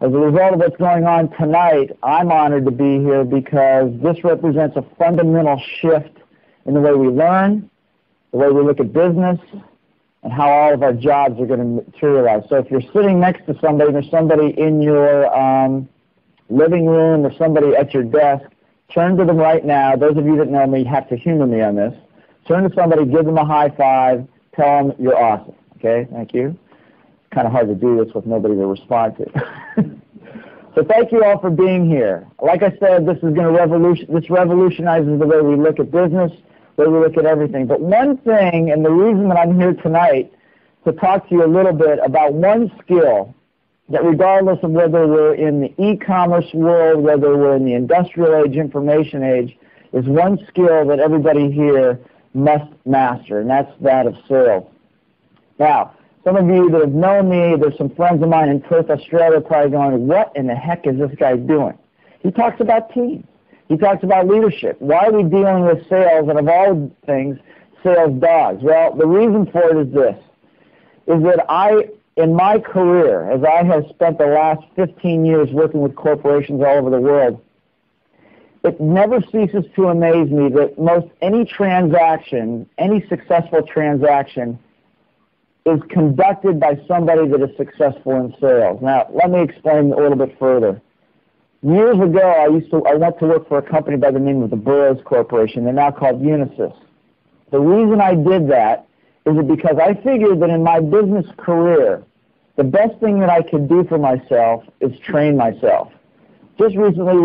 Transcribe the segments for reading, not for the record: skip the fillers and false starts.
As a result of what's going on tonight, I'm honored to be here because this represents a fundamental shift in the way we learn, the way we look at business, and how all of our jobs are going to materialize. So if you're sitting next to somebody, there's somebody in your living room or somebody at your desk, turn to them right now. Those of you that know me have to humor me on this. Turn to somebody, give them a high five, tell them you're awesome. Okay, thank you. It's kind of hard to do this with nobody to respond to. So thank you all for being here. Like I said, this is going to this revolutionizes the way we look at business, the way we look at everything. But one thing, and the reason that I'm here tonight, to talk to you a little bit about one skill that regardless of whether we're in the e-commerce world, whether we're in the industrial age, information age, is one skill that everybody here must master, and that's that of sales. Now, some of you that have known me, there's some friends of mine in Perth, Australia, probably going, what in the heck is this guy doing? He talks about teams. He talks about leadership. Why are we dealing with sales, and of all things, sales dogs? Well, the reason for it is this, is that in my career, as I have spent the last 15 years working with corporations all over the world, it never ceases to amaze me that most any transaction, any successful transaction, is conducted by somebody that is successful in sales. Now, let me explain a little bit further. Years ago, I went to work for a company by the name of the Burroughs Corporation. They're now called Unisys. The reason I did that is because I figured that in my business career, the best thing that I could do for myself is train myself. Just recently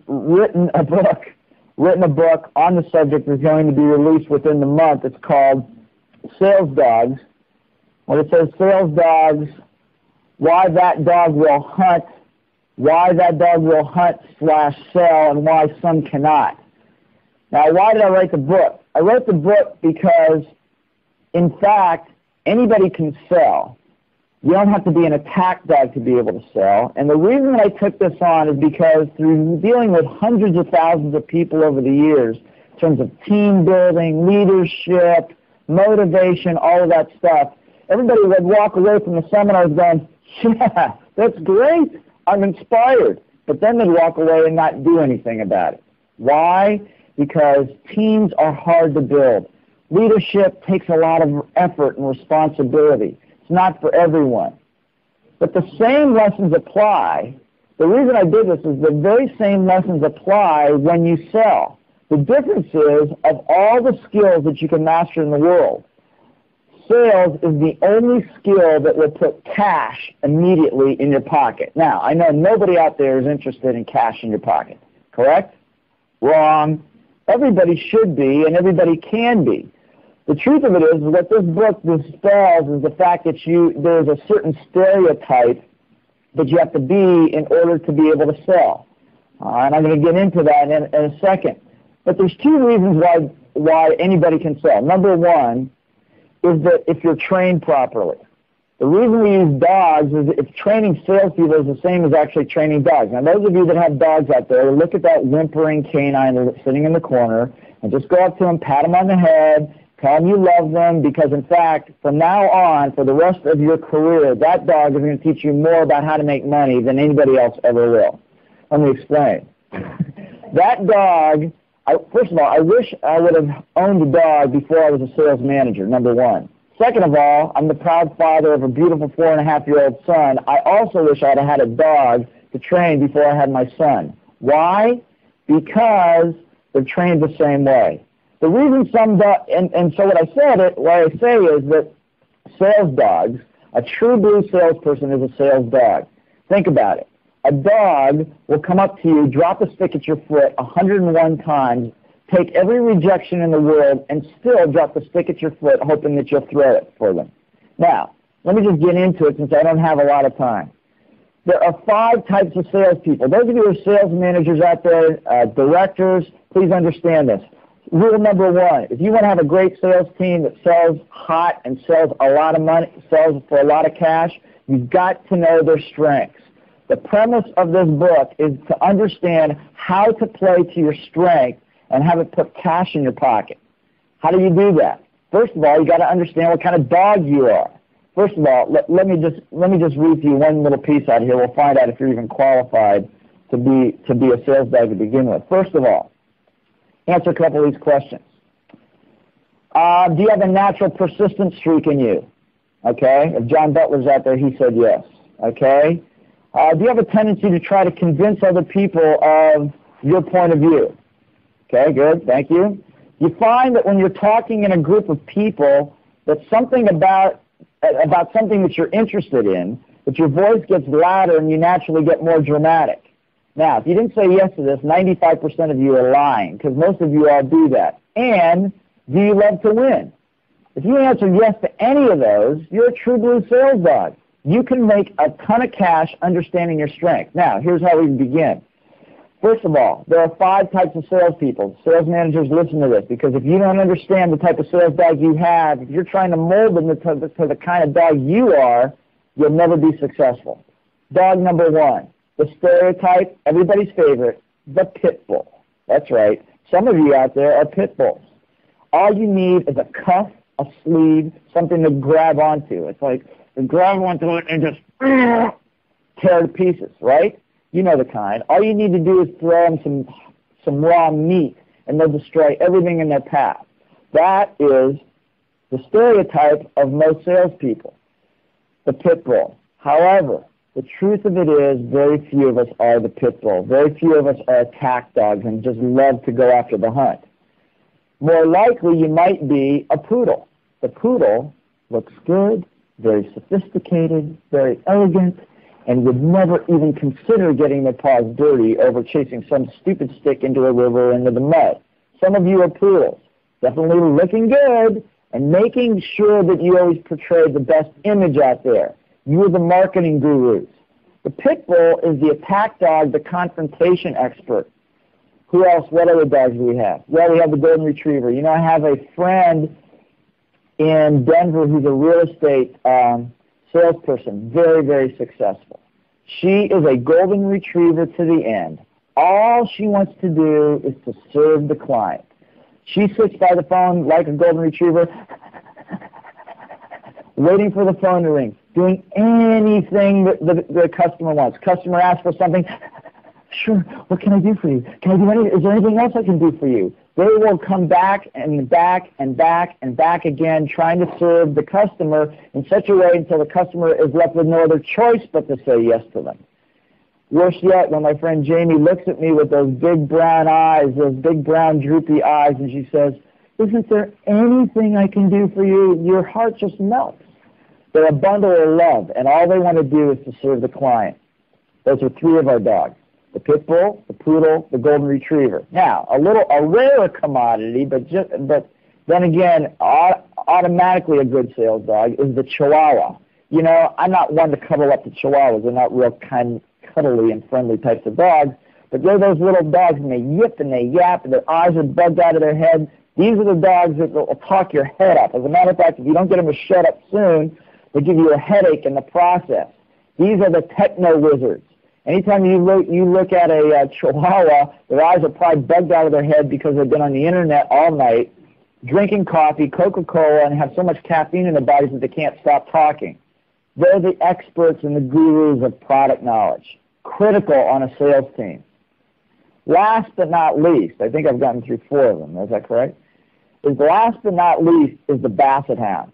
written a book on the subject that's going to be released within the month. It's called Sales Dogs. When it says sales dogs, why that dog will hunt / sell, and why some cannot. Now, why did I write the book? I wrote the book because, in fact, anybody can sell. You don't have to be an attack dog to be able to sell. And the reason that I took this on is because through dealing with hundreds of thousands of people over the years, in terms of team building, leadership, motivation, all of that stuff, everybody would walk away from the seminars going, yeah, that's great, I'm inspired. But then they'd walk away and not do anything about it. Why? Because teams are hard to build. Leadership takes a lot of effort and responsibility. It's not for everyone. But the same lessons apply. The reason I did this is the very same lessons apply when you sell. The difference is, of all the skills that you can master in the world, sales is the only skill that will put cash immediately in your pocket. Now, I know nobody out there is interested in cash in your pocket, correct? Wrong. Everybody should be, and everybody can be. The truth of it is, what this book dispels is the fact that there's a certain stereotype that you have to be in order to be able to sell. And I'm going to get into that in a second. But there's two reasons why anybody can sell. Number one is that if you're trained properly. The reason we use dogs is if training salespeople is the same as actually training dogs. Now, those of you that have dogs out there, look at that whimpering canine that's sitting in the corner and just go up to them, pat them on the head, tell them you love them, because, in fact, from now on, for the rest of your career, that dog is going to teach you more about how to make money than anybody else ever will. Let me explain. That dog, first of all, I wish I would have owned a dog before I was a sales manager, number one. Second of all, I'm the proud father of a beautiful 4.5-year-old son. I also wish I'd have had a dog to train before I had my son. Why? Because they're trained the same way. The reason some dogs, and so what I say is that sales dogs, a true blue salesperson is a sales dog. Think about it. A dog will come up to you, drop a stick at your foot 101 times, take every rejection in the world, and still drop the stick at your foot, hoping that you'll throw it for them. Now, let me just get into it since I don't have a lot of time. There are 5 types of salespeople. Those of you who are sales managers out there, directors, please understand this. Rule number 1, if you want to have a great sales team that sells hot and sells a lot of money, sells for a lot of cash, you've got to know their strengths. The premise of this book is to understand how to play to your strength and have it put cash in your pocket. How do you do that? First of all, you got to understand what kind of dog you are. First of all, let me just read to you one little piece out here. We'll find out if you're even qualified to be a sales dog to begin with. First of all, answer a couple of these questions. Do you have a natural persistent streak in you? Okay. If John Butler's out there, he said yes. Okay. Do you have a tendency to try to convince other people of your point of view? Okay, good. Thank you. You find that when you're talking in a group of people, that something about something that you're interested in, that your voice gets louder and you naturally get more dramatic. Now, if you didn't say yes to this, 95% of you are lying, because most of you all do that. And do you love to win? If you answer yes to any of those, you're a true blue sales dog. You can make a ton of cash understanding your strength. Now, here's how we begin. First of all, there are 5 types of salespeople. Sales managers, listen to this, because if you don't understand the type of sales dog you have, if you're trying to mold them to the kind of dog you are, you'll never be successful. Dog number 1, the stereotype, everybody's favorite, the pit bull. That's right. Some of you out there are pit bulls. All you need is a cuff, a sleeve, something to grab onto. It's like you grab onto it and just tear to pieces, right? You know the kind. All you need to do is throw them some raw meat, and they'll destroy everything in their path. That is the stereotype of most salespeople, the pit bull. However, the truth of it is very few of us are the pit bull. Very few of us are attack dogs and just love to go after the hunt. More likely, you might be a poodle. The poodle looks good, very sophisticated, very elegant, and would never even consider getting their paws dirty over chasing some stupid stick into a river or into the mud. Some of you are poodles, definitely looking good and making sure that you always portray the best image out there. You are the marketing gurus. The pit bull is the attack dog, the confrontation expert. Who else? What other dogs do we have? Well, we have the golden retriever. You know, I have a friend in Denver who's a real estate salesperson, very, very successful. She is a golden retriever to the end. All she wants to do is to serve the client. She sits by the phone like a golden retriever, waiting for the phone to ring, doing anything that the customer wants. Customer asks for something, sure, what can I do for you? Can I do anything? Is there anything else I can do for you? They will come back and back and back and back again, trying to serve the customer in such a way until the customer is left with no other choice but to say yes to them. Worse yet, when my friend Jamie looks at me with those big brown eyes, those big brown droopy eyes, and she says, isn't there anything I can do for you? Your heart just melts. They're a bundle of love, and all they want to do is to serve the client. Those are 3 of our dogs. The pit bull, the poodle, the golden retriever. Now, a rarer commodity, but then again, automatically a good sales dog is the Chihuahua. You know, I'm not one to cuddle up to Chihuahuas. They're not real kind, cuddly and friendly types of dogs, but they're those little dogs, and they yip and they yap, and their eyes are bugged out of their head. These are the dogs that will talk your head up. As a matter of fact, if you don't get them to shut up soon, they give you a headache in the process. These are the techno wizards. Anytime you look at a Chihuahua, their eyes are probably bugged out of their head because they've been on the internet all night, drinking coffee, Coca-Cola, and have so much caffeine in their bodies that they can't stop talking. They're the experts and the gurus of product knowledge, critical on a sales team. Last but not least, I think I've gotten through 4 of them, is that correct? Last but not least is the Basset Hound.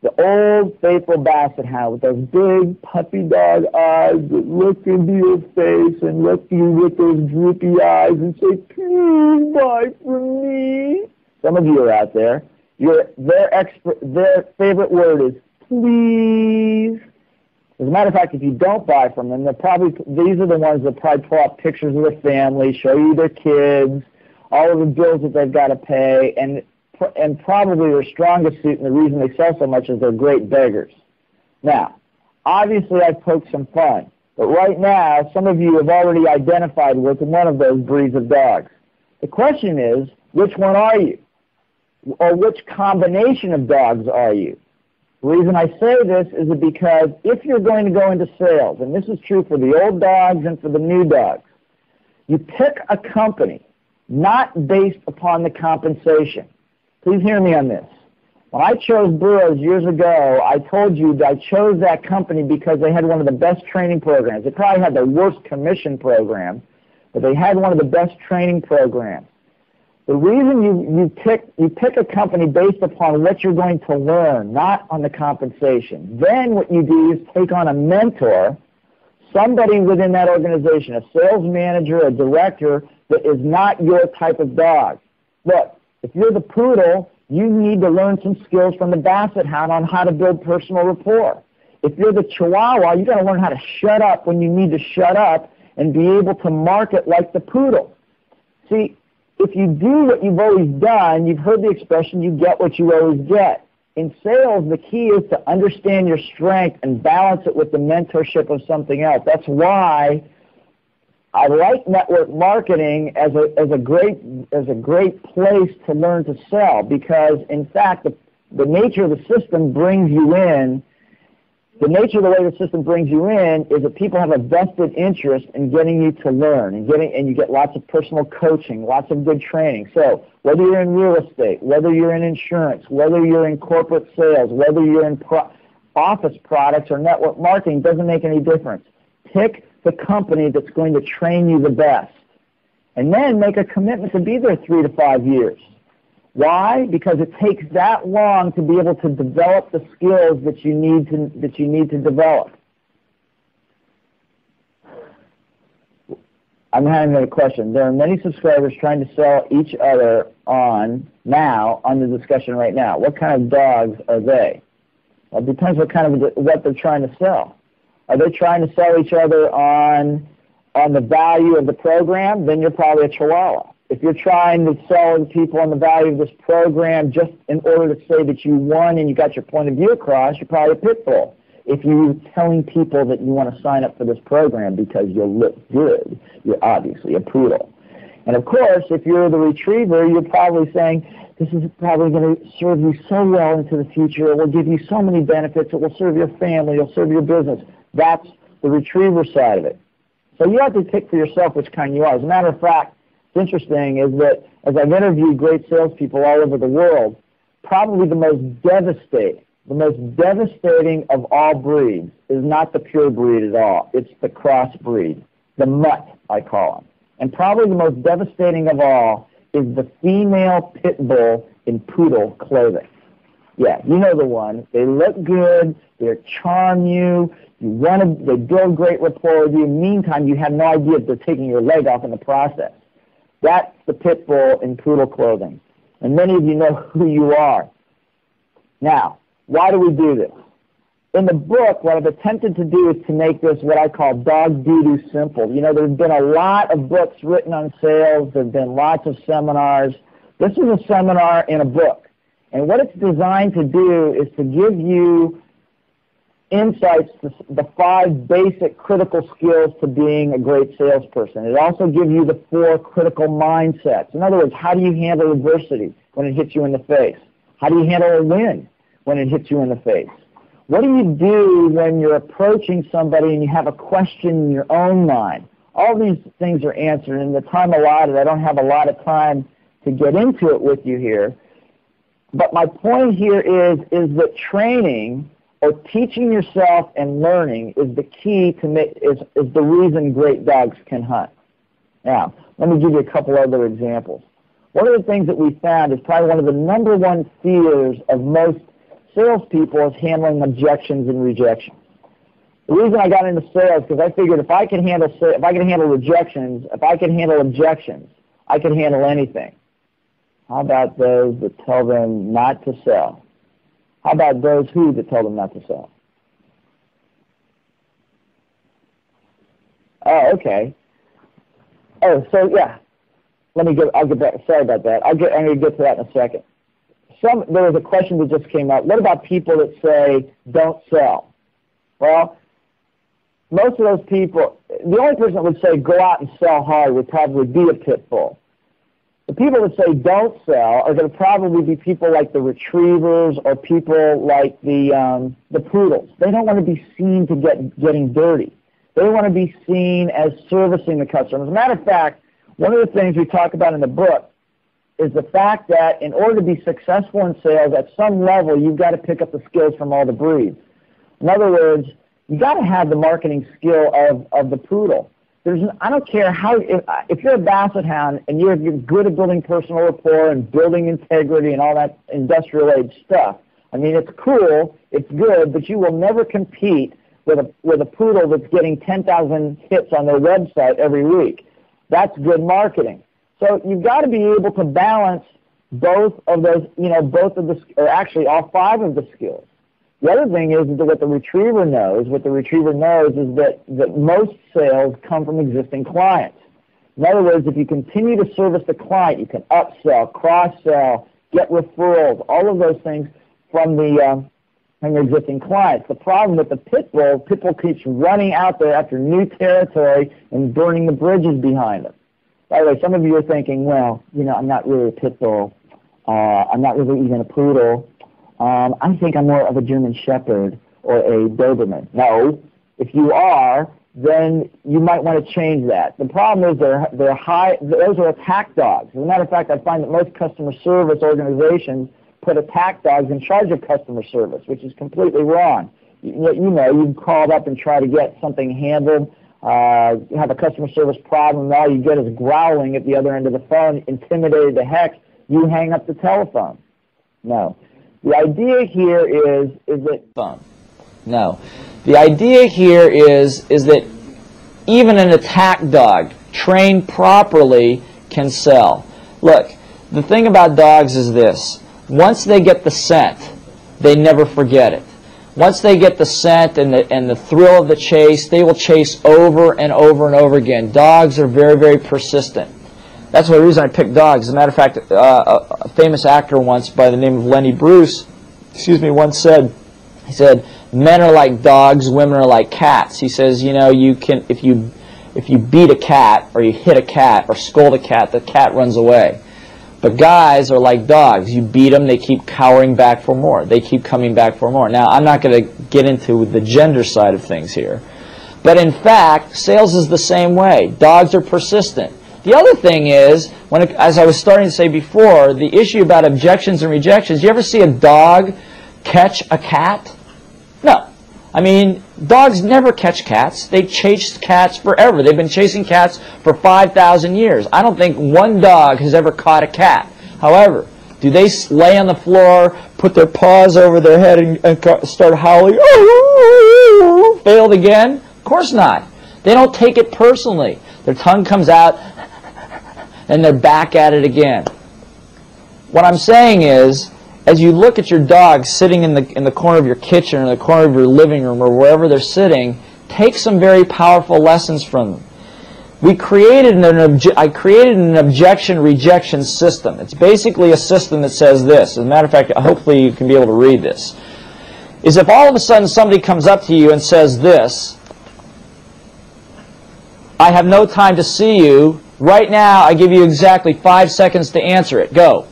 The old faithful Basset Hound with those big puppy dog eyes that look into your face and look at you with those droopy eyes and say, please buy from me. Some of you are out there. Their favorite word is please. As a matter of fact, if you don't buy from them, these are the ones that probably pull up pictures of their family, show you their kids, all of the bills that they've got to pay, and probably their strongest suit, and the reason they sell so much is they're great beggars. Now, obviously I've poked some fun, but right now some of you have already identified with one of those breeds of dogs. The question is, which one are you? Or which combination of dogs are you? The reason I say this is because if you're going to go into sales, and this is true for the old dogs and for the new dogs, you pick a company not based upon the compensation. Please hear me on this. When I chose Burroughs years ago, I told you that I chose that company because they had one of the best training programs. They probably had the worst commission program, but they had one of the best training programs. The reason you pick a company based upon what you're going to learn, not on the compensation. Then what you do is take on a mentor, somebody within that organization, a sales manager, a director that is not your type of dog. Look, if you're the poodle, you need to learn some skills from the basset hound on how to build personal rapport. If you're the chihuahua, you got to learn how to shut up when you need to shut up and be able to market like the poodle. See, if you do what you've always done, you've heard the expression, you get what you always get. In sales, the key is to understand your strength and balance it with the mentorship of something else. That's why I like network marketing as a great place to learn to sell, because in fact the nature of the system brings you in. The nature of the way the system brings you in is that people have a vested interest in getting you to learn and you get lots of personal coaching, lots of good training. So whether you're in real estate, whether you're in insurance, whether you're in corporate sales, whether you're in office products or network marketing, doesn't make any difference. Pick the company that's going to train you the best, and then make a commitment to be there 3 to 5 years. Why? Because it takes that long to be able to develop the skills that you need to develop. I'm having a question. There are many subscribers trying to sell each other on the discussion right now. What kind of dogs are they? Well, it depends what they're trying to sell. Are they trying to sell each other on the value of the program? Then you're probably a chihuahua. If you're trying to sell people on the value of this program just in order to say that you won and you got your point of view across, you're probably a pit bull. If you're telling people that you want to sign up for this program because you'll look good, you're obviously a poodle. And of course, if you're the retriever, you're probably saying, this is probably going to serve you so well into the future. It will give you so many benefits. It will serve your family. It will serve your business. That's the retriever side of it. So you have to pick for yourself which kind you are. As a matter of fact, what's interesting is that as I've interviewed great salespeople all over the world, probably the most devastating of all breeds is not the pure breed at all. It's the crossbreed, the mutt, I call them. And probably the most devastating of all is the female pit bull in poodle clothing. Yeah, you know the one. They look good. They charm you. They build great rapport with you. Meantime, you have no idea if they're taking your leg off in the process. That's the pit bull in poodle clothing. And many of you know who you are. Now, why do we do this? In the book, what I've attempted to do is to make this what I call dog doo-doo simple. You know, there's been a lot of books written on sales. There have been lots of seminars. This is a seminar in a book. And what it's designed to do is to give you insights to the 5 basic critical skills to being a great salesperson. It also gives you the 4 critical mindsets. In other words, how do you handle adversity when it hits you in the face? How do you handle a win when it hits you in the face? What do you do when you're approaching somebody and you have a question in your own mind? All these things are answered. In the time allotted, I don't have a lot of time to get into it with you here. But my point here is that training or teaching yourself and learning is the key to is the reason great dogs can hunt. Now, let me give you a couple other examples. One of the things that we found is probably one of the number one fears of most salespeople is handling objections and rejections. The reason I got into sales because I figured if I can handle rejections, if I can handle objections, I can handle anything. How about those that tell them not to sell? How about those that tell them not to sell? Oh, okay. Oh, so yeah. I'll get back. Sorry about that. I'm going to get to that in a second. There was a question that just came up. What about people that say, don't sell? Well, most of those people, the only person that would say go out and sell hard would probably be a pit bull. The people that say don't sell are going to probably be people like the retrievers or people like the poodles. They don't want to be seen to getting dirty. They want to be seen as servicing the customer. As a matter of fact, one of the things we talk about in the book is the fact that in order to be successful in sales, at some level, you've got to pick up the skills from all the breeds. In other words, you got to have the marketing skill of the poodle. I don't care how, if you're a basset hound and you're good at building personal rapport and building integrity and all that industrial age stuff, I mean, it's cool, it's good, but you will never compete with a poodle that's getting 10,000 hits on their website every week. That's good marketing. So you've got to be able to balance both of those, or actually all 5 of the skills. The other thing is that what the retriever knows is that most sales come from existing clients. In other words, if you continue to service the client, you can upsell, cross-sell, get referrals, all of those things from your existing clients. The problem with the pit bull keeps running out there after new territory and burning the bridges behind them. By the way, some of you are thinking, well, I'm not really a pit bull. I'm not really even a poodle. I think I'm more of a German Shepherd or a Doberman. No, if you are, then you might want to change that. The problem is those are attack dogs. As a matter of fact, I find that most customer service organizations put attack dogs in charge of customer service, which is completely wrong. You've called up and try to get something handled, have a customer service problem, and all you get is growling at the other end of the phone, intimidated to heck, you hang up the telephone. No. The idea here is that The idea here is that even an attack dog, trained properly, can sell. Look, the thing about dogs is this. Once they get the scent, they never forget it. Once they get the scent and the thrill of the chase, they will chase over and over and over again. Dogs are very, very persistent. That's the reason I picked dogs. As a matter of fact, a famous actor once by the name of Lenny Bruce, once said, he said, men are like dogs, women are like cats. He says, you can, if you beat a cat or you hit a cat or scold a cat, the cat runs away. But guys are like dogs. You beat them, they keep cowering back for more. They keep coming back for more. Now, I'm not going to get into the gender side of things here. But in fact, sales is the same way. Dogs are persistent. The other thing is, as I was starting to say before, the issue about objections and rejections, you ever see a dog catch a cat? No. I mean, dogs never catch cats. They chase cats forever. They've been chasing cats for 5,000 years. I don't think one dog has ever caught a cat. However, do they lay on the floor, put their paws over their head and start howling, oh, failed again? Of course not. They don't take it personally. Their tongue comes out, and they're back at it again. What I'm saying is, as you look at your dog sitting in the corner of your kitchen or the corner of your living room or wherever they're sitting, take some very powerful lessons from them. I created an objection-rejection system. It's basically a system that says this. As a matter of fact, hopefully you can be able to read this. Is if all of a sudden somebody comes up to you and says this, I have no time to see you. Right now, I give you exactly 5 seconds to answer it. Go.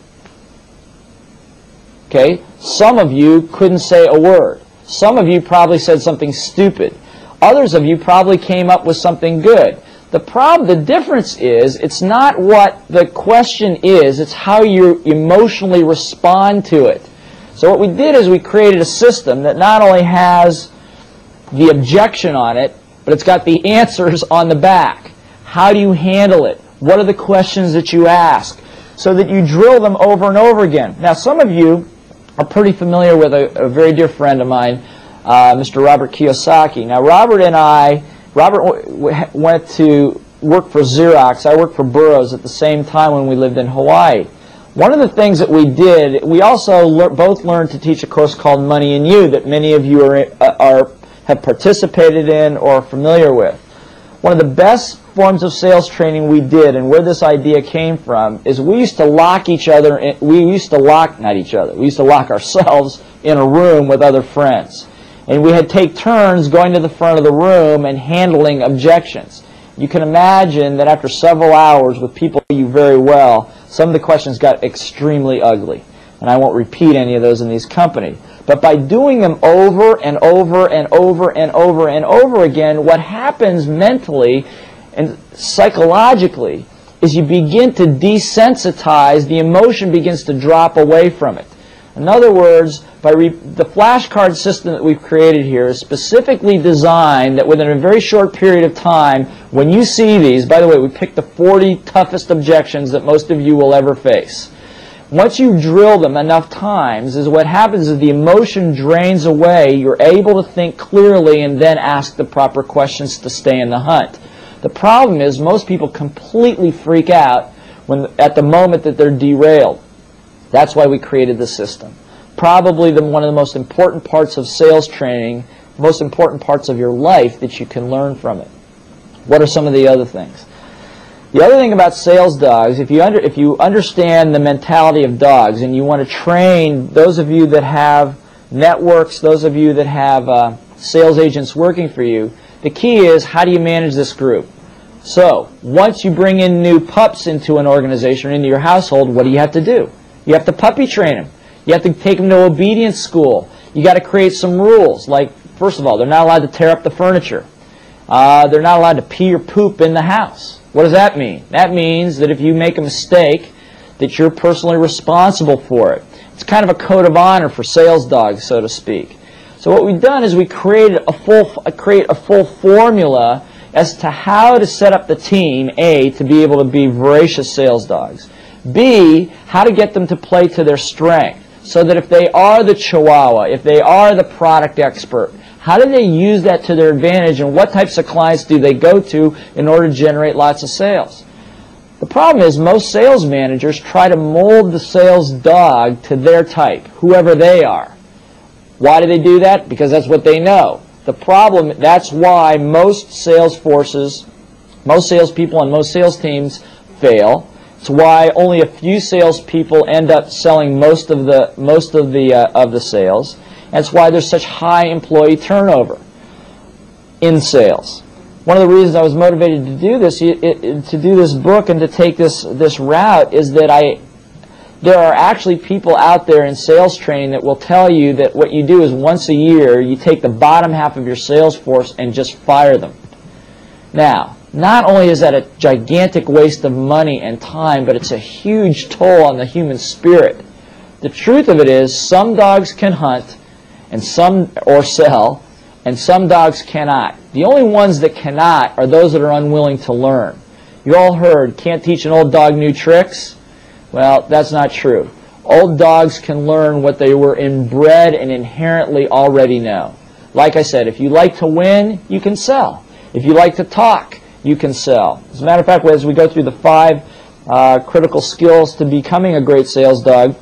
Okay? Some of you couldn't say a word. Some of you probably said something stupid. Others of you probably came up with something good. The difference is, it's not what the question is, it's how you emotionally respond to it. So what we did is we created a system that not only has the objection on it, but it's got the answers on the back. How do you handle it? What are the questions that you ask? So that you drill them over and over again. Now, some of you are pretty familiar with a very dear friend of mine, Mr. Robert Kiyosaki. Now, Robert went to work for Xerox. I worked for Burroughs at the same time when we lived in Hawaii. One of the things that we did, we also both learned to teach a course called Money and You that many of you have participated in or are familiar with. One of the best forms of sales training we did, and where this idea came from, is we used to lock ourselves in a room with other friends. And we had take turns going to the front of the room and handling objections. You can imagine that after several hours with people you very well, some of the questions got extremely ugly. And I won't repeat any of those in these companies. But by doing them over and over and over and over and over again, what happens mentally and psychologically is you begin to desensitize, the emotion begins to drop away from it. In other words, the flashcard system that we've created here is specifically designed that within a very short period of time, when you see these, by the way, we picked the 40 toughest objections that most of you will ever face. Once you drill them enough times, what happens is the emotion drains away, you're able to think clearly and then ask the proper questions to stay in the hunt. The problem is most people completely freak out at the moment that they're derailed. That's why we created the system. Probably one of the most important parts of sales training, most important parts of your life that you can learn from it. What are some of the other things? The other thing about sales dogs, if you understand the mentality of dogs and you want to train those of you that have networks, those of you that have sales agents working for you, the key is how do you manage this group? So, once you bring in new pups into an organization or into your household, what do you have to do? You have to puppy train them. You have to take them to obedience school. You got to create some rules. Like, first of all, they're not allowed to tear up the furniture. They're not allowed to pee or poop in the house. What does that mean? That means that if you make a mistake, that you're personally responsible for it. It's kind of a code of honor for sales dogs, so to speak. So what we've done is we created a full formula as to how to set up the team, A, to be able to be voracious sales dogs. B, how to get them to play to their strength, so that if they are the chihuahua, if they are the product expert, how do they use that to their advantage, and what types of clients do they go to in order to generate lots of sales? The problem is most sales managers try to mold the sales dog to their type, whoever they are. Why do they do that? Because that's what they know. The problem, that's why most sales forces, most salespeople and most sales teams fail. It's why only a few salespeople end up selling most of the sales. And it's why there's such high employee turnover in sales. One of the reasons I was motivated to do this book and to take this route is that there are actually people out there in sales training that will tell you that what you do is once a year you take the bottom half of your sales force and just fire them. Now, not only is that a gigantic waste of money and time, but it's a huge toll on the human spirit. The truth of it is some dogs can hunt and or sell, and some dogs cannot. The only ones that cannot are those that are unwilling to learn. You all heard, can't teach an old dog new tricks? Well, that's not true. Old dogs can learn what they were inbred and inherently already know. Like I said, if you like to win, you can sell. If you like to talk, you can sell. As a matter of fact, as we go through the 5 critical skills to becoming a great sales dog,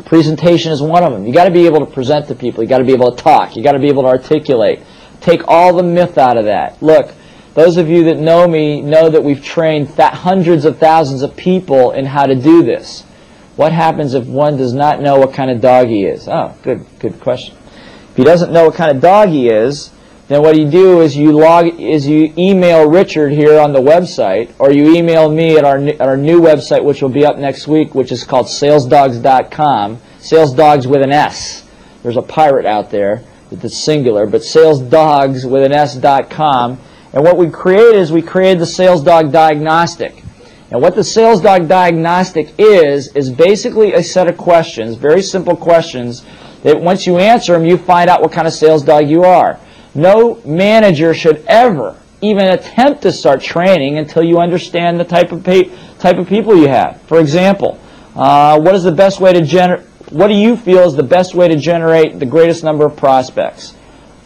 presentation is one of them. You got to be able to present to people. You got to be able to talk. You got to be able to articulate. Take all the myth out of that. Look, those of you that know me know that we've trained hundreds of thousands of people in how to do this. What happens if one does not know what kind of dog he is? Oh, good question. If he doesn't know what kind of dog he is, then what you do is you email Richard here on the website, or you email me at our new website, which will be up next week, which is called salesdogs.com. Sales dogs with an S. There's a pirate out there that's singular, but salesdogs with an S.com. And what we created is we created the Sales Dog Diagnostic. And what the Sales Dog Diagnostic is basically a set of questions, very simple questions, that once you answer them, you find out what kind of sales dog you are. No manager should ever even attempt to start training until you understand the type of people you have. For example, what is the best way to what do you feel is the best way to generate the greatest number of prospects?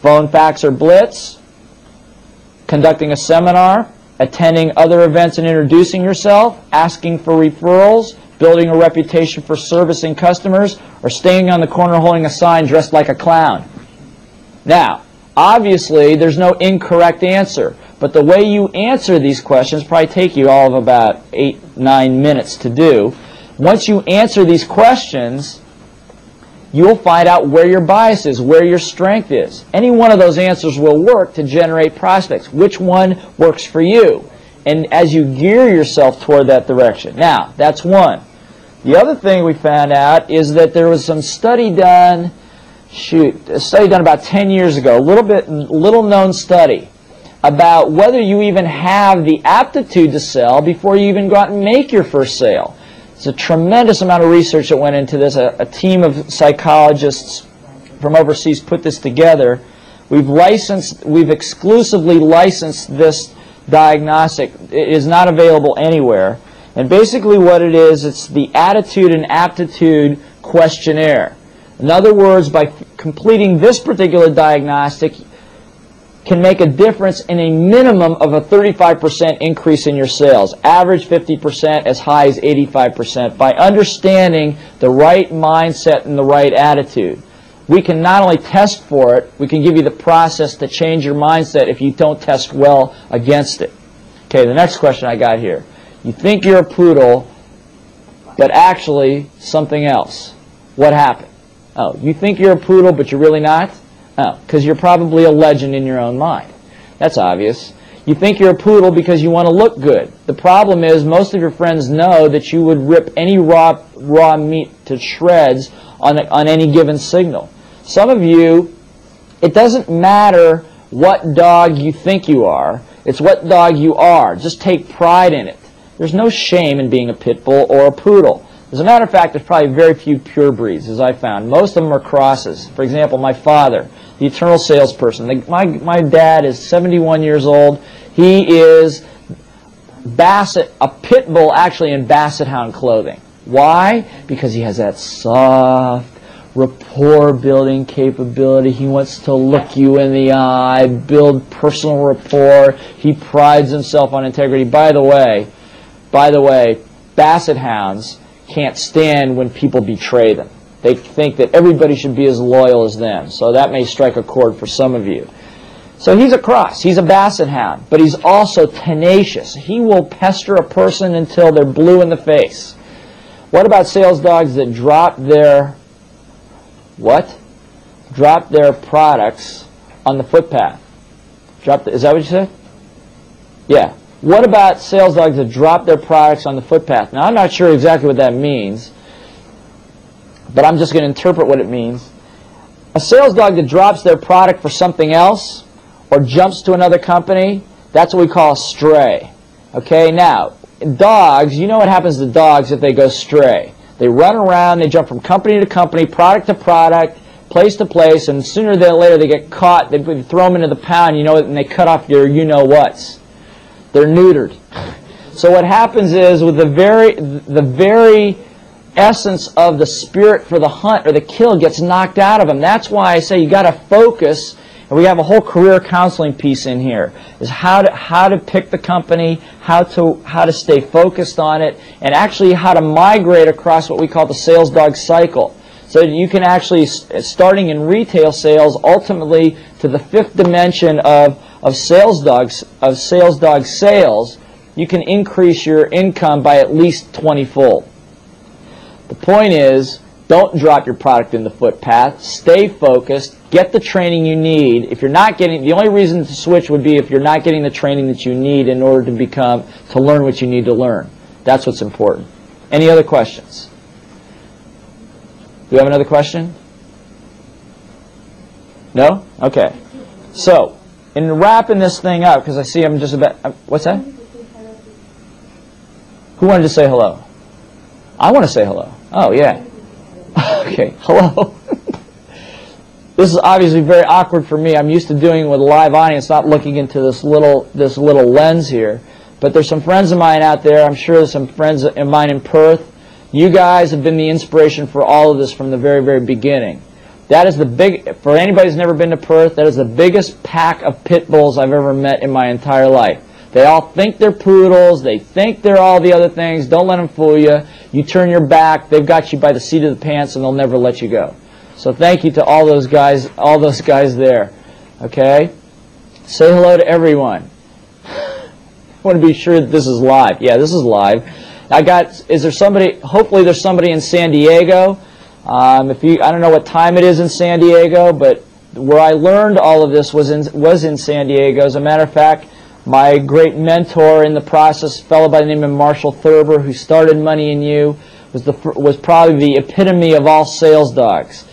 Phone, fax, or blitz? Conducting a seminar? Attending other events and introducing yourself? Asking for referrals? Building a reputation for servicing customers? Or staying on the corner holding a sign dressed like a clown? Now, obviously, there's no incorrect answer, but the way you answer these questions probably take you all of about 8-9 minutes to do. Once you answer these questions, you'll find out where your bias is, where your strength is. Any one of those answers will work to generate prospects. Which one works for you? And as you gear yourself toward that direction. Now, that's one. The other thing we found out is that there was some study done, a study done about 10 years ago, a little known study, about whether you even have the aptitude to sell before you even go out and make your first sale. It's a tremendous amount of research that went into this. A team of psychologists from overseas put this together. We've exclusively licensed this diagnostic. It is not available anywhere. And basically what it is, it's the attitude and aptitude questionnaire. In other words, by completing this particular diagnostic, can make a difference in a minimum of a 35% increase in your sales. Average 50%, as high as 85%, by understanding the right mindset and the right attitude. We can not only test for it, we can give you the process to change your mindset if you don't test well against it. Okay, the next question I got here. You think you're a poodle, but actually something else. What happened? Oh, you think you're a poodle, but you're really not? Oh, because you're probably a legend in your own mind. That's obvious. You think you're a poodle because you want to look good. The problem is most of your friends know that you would rip any raw meat to shreds on any given signal. Some of you, it doesn't matter what dog you think you are. It's what dog you are. Just take pride in it. There's no shame in being a pit bull or a poodle. As a matter of fact, there's probably very few pure breeds, as I found. Most of them are crosses. For example, my father, the eternal salesperson. My dad is 71 years old. He is a pit bull actually in Basset Hound clothing. Why? Because he has that soft, rapport-building capability. He wants to look you in the eye, build personal rapport. He prides himself on integrity. By the way, Basset Hounds can't stand when people betray them. They think that everybody should be as loyal as them. So that may strike a chord for some of you. So he's a cross. He's a Basset Hound. But he's also tenacious. He will pester a person until they're blue in the face. What about sales dogs that drop their products on the footpath? Is that what you said? Yeah. What about sales dogs that drop their products on the footpath? Now, I'm not sure exactly what that means, but I'm just going to interpret what it means. A sales dog that drops their product for something else or jumps to another company, that's what we call a stray. Okay, now, dogs, you know what happens to dogs if they go stray. They run around, they jump from company to company, product to product, place to place, and sooner or later they get caught, they throw them into the pound, you know, and they cut off your you-know-whats. They're neutered. So what happens is with the very essence of the spirit for the hunt or the kill gets knocked out of them. That's why I say you got to focus, and we have a whole career counseling piece in here, is how to pick the company, how to stay focused on it, and actually how to migrate across what we call the sales dog cycle. So that you can actually, starting in retail sales, ultimately to the fifth dimension of sales dog sales, you can increase your income by at least 20-fold. The point is, don't drop your product in the footpath. Stay focused. Get the training you need. If you're not getting, the only reason to switch would be if you're not getting the training that you need in order to learn what you need to learn. That's what's important. Any other questions? Do you have another question? No? Okay. So, in wrapping this thing up, because I see I'm just about... what's that? Who wanted to say hello? I want to say hello. Oh, yeah. Okay, hello. This is obviously very awkward for me. I'm used to doing it with a live audience, not looking into this little lens here. But there's some friends of mine out there. I'm sure there's some friends of mine in Perth. You guys have been the inspiration for all of this from the very, very beginning. That is for anybody who's never been to Perth, that is the biggest pack of pit bulls I've ever met in my entire life. They all think they're poodles. They think they're all the other things. Don't let them fool you. You turn your back, they've got you by the seat of the pants, and they'll never let you go. So thank you to all those guys there. Okay? Say hello to everyone. I want to be sure that this is live. Yeah, this is live. Hopefully there's somebody in San Diego. I don't know what time it is in San Diego, but where I learned all of this was in San Diego. As a matter of fact, my great mentor in the process, a fellow by the name of Marshall Thurber, who started Money and You, was probably the epitome of all sales dogs.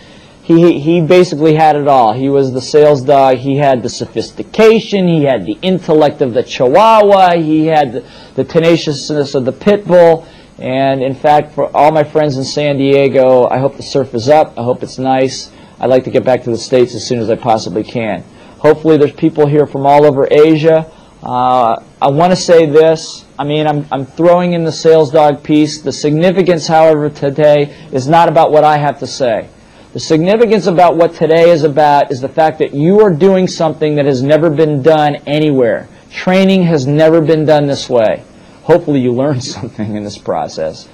he basically had it all. He was the sales dog. He had the sophistication. He had the intellect of the Chihuahua. He had the tenaciousness of the pit bull. And in fact, for all my friends in San Diego, I hope the surf is up. I hope it's nice. I'd like to get back to the States as soon as I possibly can. Hopefully there's people here from all over Asia. I want to say this. I mean, I'm throwing in the sales dog piece. The significance, however, today is not about what I have to say. The significance about what today is about is the fact that you are doing something that has never been done anywhere. Training has never been done this way. Hopefully you learned something in this process.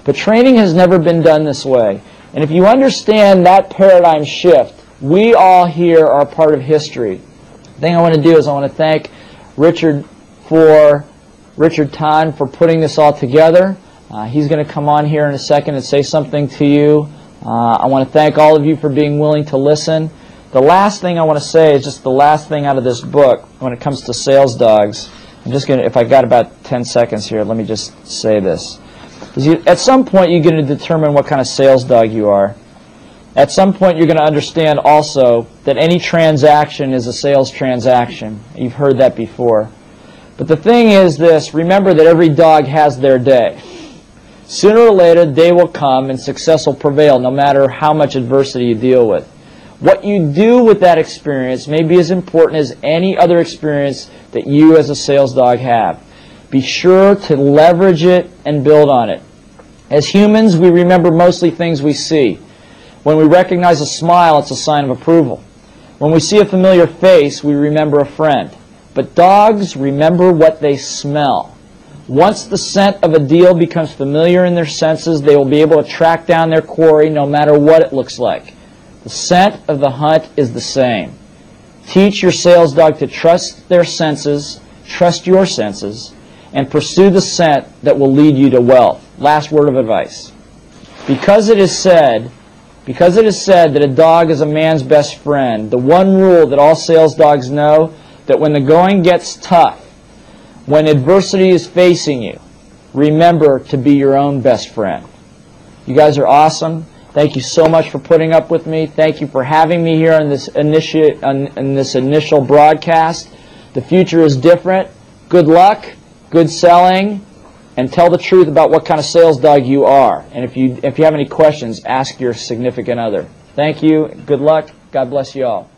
But training has never been done this way. And if you understand that paradigm shift, we all here are a part of history. The thing I want to do is I want to thank Richard Tan for putting this all together. He's going to come on here in a second and say something to you. I want to thank all of you for being willing to listen. The last thing I want to say is just the last thing out of this book when it comes to sales dogs. I'm just going to, if I got about 10 seconds here, let me just say this. At some point you're going to determine what kind of sales dog you are. At some point you're going to understand also that any transaction is a sales transaction. You've heard that before. But the thing is this, remember that every dog has their day. Sooner or later, day will come and success will prevail, no matter how much adversity you deal with. What you do with that experience may be as important as any other experience that you as a sales dog have. Be sure to leverage it and build on it. As humans, we remember mostly things we see. When we recognize a smile, it's a sign of approval. When we see a familiar face, we remember a friend. But dogs remember what they smell. Once the scent of a deal becomes familiar in their senses, they will be able to track down their quarry no matter what it looks like. The scent of the hunt is the same. Teach your sales dog to trust their senses, trust your senses, and pursue the scent that will lead you to wealth. Last word of advice. Because it is said that a dog is a man's best friend, the one rule that all sales dogs know, that when the going gets tough, when adversity is facing you, remember to be your own best friend. You guys are awesome. Thank you so much for putting up with me. Thank you for having me here on this initial broadcast. The future is different. Good luck, good selling, and tell the truth about what kind of sales dog you are. And if you have any questions, ask your significant other. Thank you. Good luck. God bless you all.